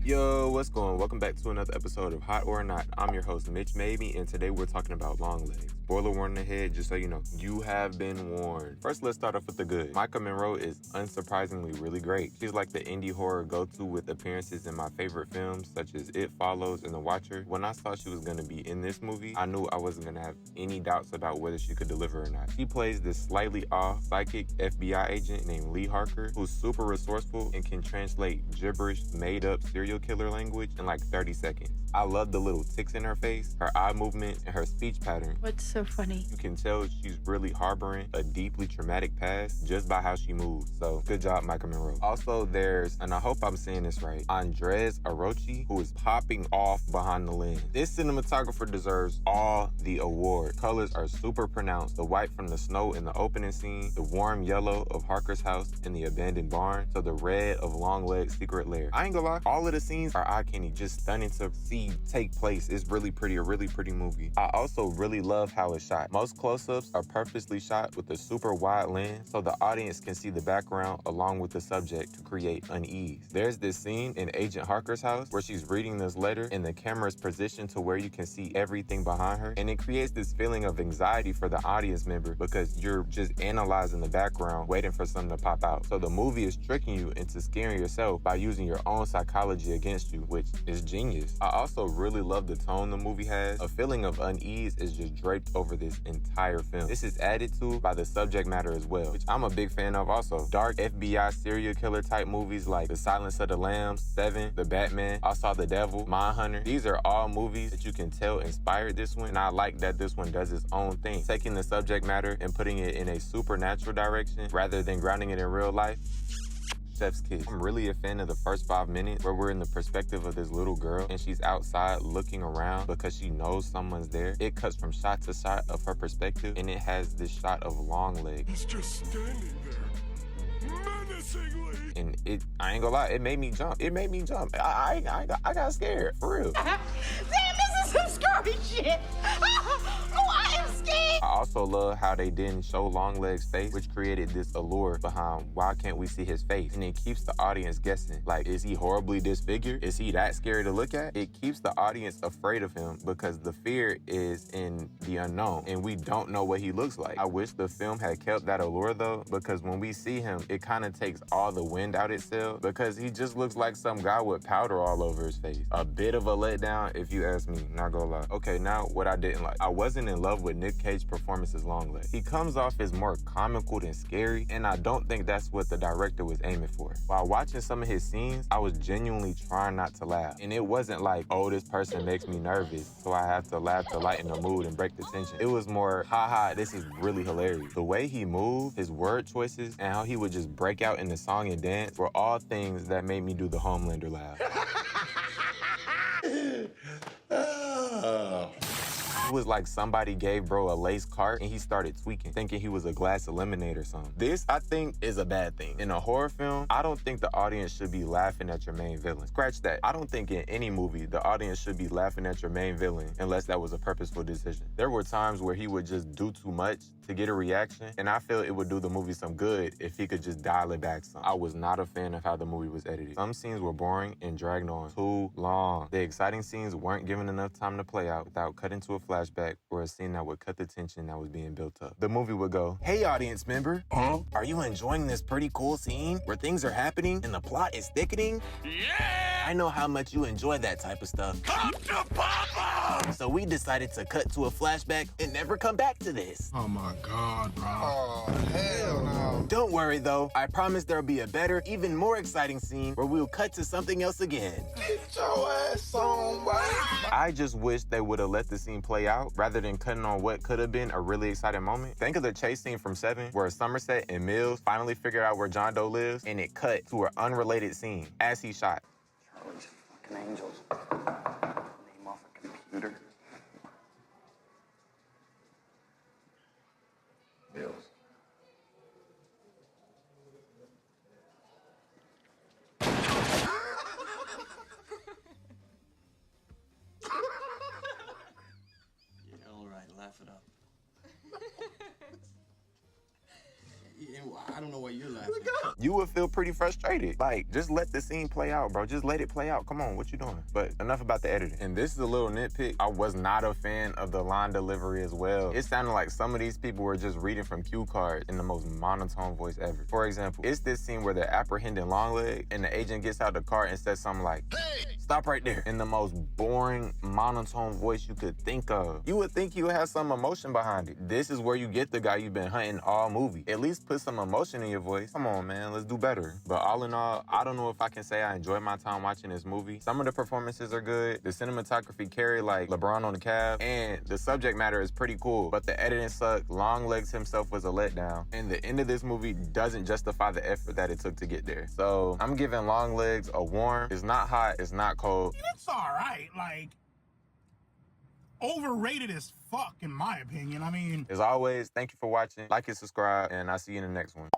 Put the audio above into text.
Yo, what's going on? Welcome back to another episode of Hot or Not. I'm your host, Mitch Maybe, and today we're talking about Longlegs. Spoiler warning ahead, just so you know, you have been warned. First, let's start off with the good. Maika Monroe is unsurprisingly really great. She's like the indie horror go-to with appearances in my favorite films, such as It Follows and The Watcher. When I saw she was going to be in this movie, I knew I wasn't going to have any doubts about whether she could deliver or not. She plays this slightly off psychic FBI agent named Lee Harker, who's super resourceful and can translate gibberish, made-up serial killer language in like 30 seconds. I love the little ticks in her face, her eye movement, and her speech pattern. What's so funny? You can tell she's really harboring a deeply traumatic past just by how she moves. So good job, Maika Monroe. Also, there's, and I hope I'm saying this right, Andres Arochi, who is popping off behind the lens. This cinematographer deserves all the award. Colors are super pronounced. The white from the snow in the opening scene, the warm yellow of Harker's house in the abandoned barn, to the red of Longlegs' secret lair. I ain't gonna lie, all of the scenes are eye-candy, just stunning to see take place. It's really pretty, a really pretty movie. I also really love how it's shot. Most close-ups are purposely shot with a super wide lens so the audience can see the background along with the subject to create unease. There's this scene in Agent Harker's house where she's reading this letter and the camera is positioned to where you can see everything behind her, and it creates this feeling of anxiety for the audience member because you're just analyzing the background, waiting for something to pop out. So the movie is tricking you into scaring yourself by using your own psychology against you, which is genius. I also really love the tone the movie has. A feeling of unease is just draped over this entire film. This is added to by the subject matter as well, which I'm a big fan of also. Dark FBI serial killer type movies like The Silence of the Lambs, Seven, The Batman, I Saw the Devil, Mindhunter. These are all movies that you can tell inspired this one, and I like that this one does its own thing, taking the subject matter and putting it in a supernatural direction rather than grounding it in real life. Chef's kiss. I'm really a fan of the first 5 minutes where we're in the perspective of this little girl and she's outside looking around because she knows someone's there. It cuts from shot to shot of her perspective and it has this shot of Longlegs. He's just standing there, menacingly. And I ain't gonna lie, it made me jump. It made me jump. I got scared, for real. Damn, this is some scary shit. Oh, I am scared. I also love how they didn't show Longlegs' face, which created this allure behind why can't we see his face? And it keeps the audience guessing. Like, is he horribly disfigured? Is he that scary to look at? It keeps the audience afraid of him because the fear is in the unknown and we don't know what he looks like. I wish the film had kept that allure though, because when we see him, it kind of takes all the wind out itself because he just looks like some guy with powder all over his face. A bit of a letdown if you ask me, not gonna lie. Okay, now what I didn't like. I wasn't in love with Nick Cage's performance as Longlegs. He comes off as more comical than scary, and I don't think that's what the director was aiming for. While watching some of his scenes, I was genuinely trying not to laugh. And it wasn't like, oh, this person makes me nervous, so I have to laugh to lighten the mood and break the tension. It was more, haha, this is really hilarious. The way he moved, his word choices, and how he would just break out in the song and dance were all things that made me do the Homelander laugh. It was like somebody gave bro a lace cart and he started tweaking, thinking he was a glass of lemonade or something. This, I think, is a bad thing. In a horror film, I don't think the audience should be laughing at your main villain. Scratch that. I don't think in any movie the audience should be laughing at your main villain unless that was a purposeful decision. There were times where he would just do too much to get a reaction, and I feel it would do the movie some good if he could just dial it back some. I was not a fan of how the movie was edited. Some scenes were boring and dragged on too long. The exciting scenes weren't given enough time to play out without cutting to a flashback or a scene that would cut the tension that was being built up. The movie would go, hey audience member, are you enjoying this pretty cool scene where things are happening and the plot is thickening? Yeah! I know how much you enjoy that type of stuff. Come to Papa! So we decided to cut to a flashback and never come back to this. Oh my God, bro. Oh, hell no. Don't worry though, I promise there'll be a better, even more exciting scene where we'll cut to something else again. Get your ass on, boy. I just wish they would have let the scene play out rather than cutting on what could have been a really exciting moment. Think of the chase scene from Seven where Somerset and Mills finally figured out where John Doe lives and it cut to an unrelated scene as he shot. Charlie's fucking angels. Name off a computer. Bills. Yeah, all right, laugh it up. I don't know know why you're laughing. You would feel pretty frustrated. Like, just let the scene play out, bro. Just let it play out. Come on, what you doing? But enough about the editing. And this is a little nitpick. I was not a fan of the line delivery as well. It sounded like some of these people were just reading from cue cards in the most monotone voice ever. For example, it's this scene where they're apprehending Longlegs and the agent gets out the car and says something like, "Hey, stop right there," in the most boring monotone voice you could think of. You would think you would have some emotion behind it. This is where you get the guy you've been hunting all movie. At least put some emotion in your voice. Come on, man, let's do better. But all in all, I don't know if I can say I enjoyed my time watching this movie. Some of the performances are good. The cinematography carry like LeBron on the Cavs, and the subject matter is pretty cool, but the editing sucked. Longlegs himself was a letdown, and the end of this movie doesn't justify the effort that it took to get there. So I'm giving Longlegs a warm. It's not hot, it's not cold. It's all right, like, overrated as fuck, in my opinion. I mean, As always, thank you for watching. Like and subscribe, and I'll see you in the next one.